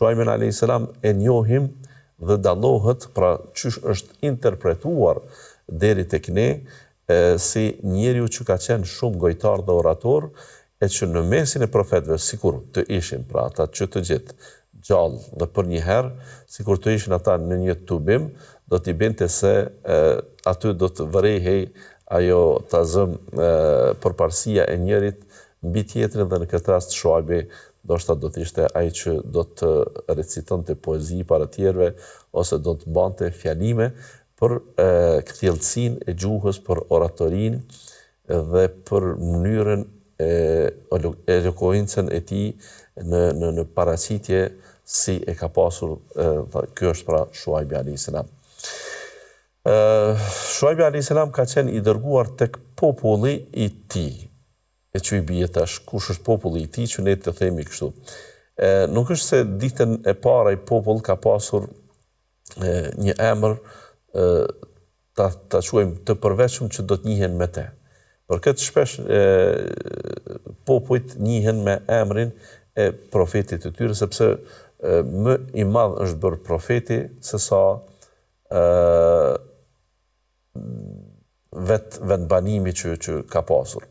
Shuaibin a.s. e njohim dhe dallohet, pra qysh është interpretuar deri tek ne, si njeriu që ka qenë shumë gojtar dhe orator, e që në mesin e profetëve, sikur të ishin, pra ata që të gjithë gjallë dhe për një herë, sikur të ishin ata në një tubim, do t'i binte se aty do të vërehej ajo ta zëm përparësia e njerit mbi tjetrin, dhe në këtë rast Shuaibi ndoshta do të ishte ai që do të recitonte poezi para tjerëve, ose do të bante fjalime për kthjellësinë e gjuhës, për oratorinë dhe për mënyrën elokuencën e tij në paraqitje si e ka pasur. Ky është pra Shuaibi a.s. Shuaibi a.s. ka qenë i dërguar tek populli i tij. E që i bie tash, kush është populli i tij që ne të themi kështu. Nuk është se ditën e parë ai popull ka pasur një emër ta quajmë të përveçëm që do të njihen me te. Për këtë shpesh popujt njihen me emrin e profetit të tyre, sepse më i madh është bërë profeti se sa vetë banimi që ka pasur.